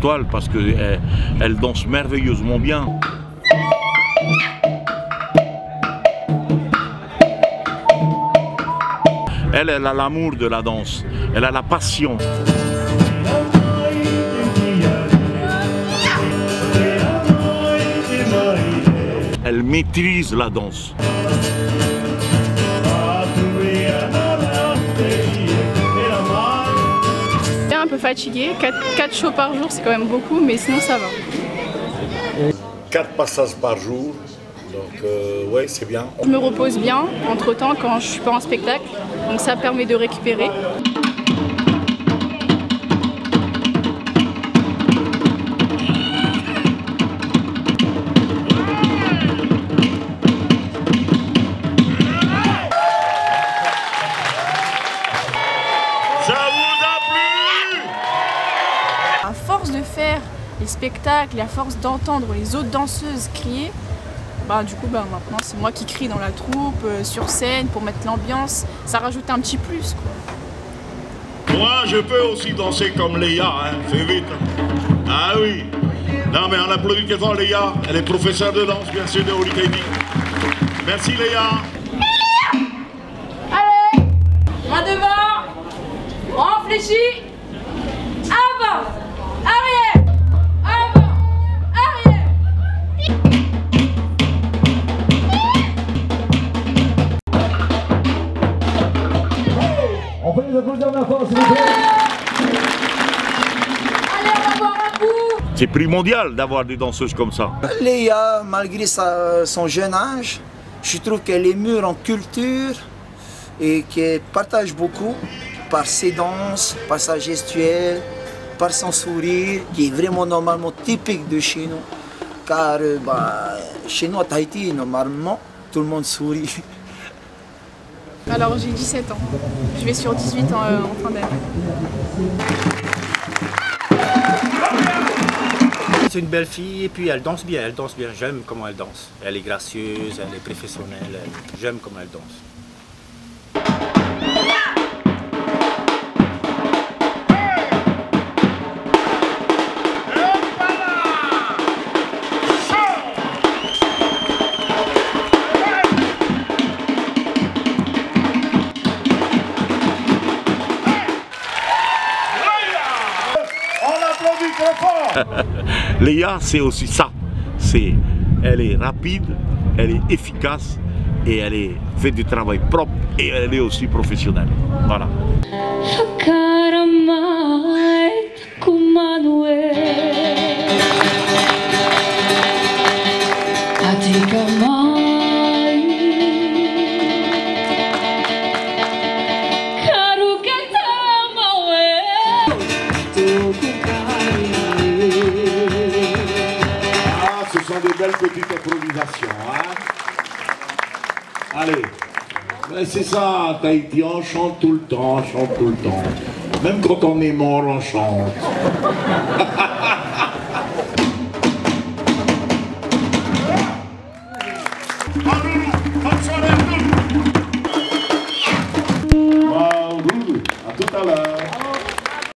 étoile parce qu'elle elle danse merveilleusement bien. Elle a l'amour de la danse, elle a la passion. Elle maîtrise la danse. Un peu fatigué, 4 shows par jour c'est quand même beaucoup, mais sinon ça va. 4 passages par jour, donc ouais c'est bien. Je me repose bien entre temps quand je suis pas en spectacle, donc ça permet de récupérer. À force de faire les spectacles et à force d'entendre les autres danseuses crier, du coup maintenant c'est moi qui crie dans la troupe, sur scène pour mettre l'ambiance, ça rajoute un petit plus quoi. Moi je peux aussi danser comme Léa, hein. Fais vite. Ah oui. Non mais on applaudit très fort Léa, elle est professeure de danse bien sûr de Holy Baby. Merci Léa. Allez, main devant, on fléchit, avant, arrière, avant, arrière. On peut les applaudir de la force, s'il vous plaît. Allez, on va boire un coup. C'est primordial d'avoir des danseuses comme ça. Léa, malgré son jeune âge, je trouve qu'elle est mûre en culture et qu'elle partage beaucoup par ses danses, par sa gestuelle, par son sourire, qui est vraiment normalement typique de chez nous. Car chez nous à Tahiti, normalement, tout le monde sourit. Alors j'ai 17 ans, je vais sur 18 en fin d'année. C'est une belle fille et puis elle danse bien, j'aime comment elle danse. Elle est gracieuse, elle est professionnelle, j'aime comment elle danse. Léa, c'est aussi ça. Elle est rapide, elle est efficace et elle fait du travail propre et elle est aussi professionnelle. Voilà. Ce sont des belles petites improvisations, hein. Allez, mais c'est ça, à Tahiti, on chante tout le temps, Même quand on est mort, on chante.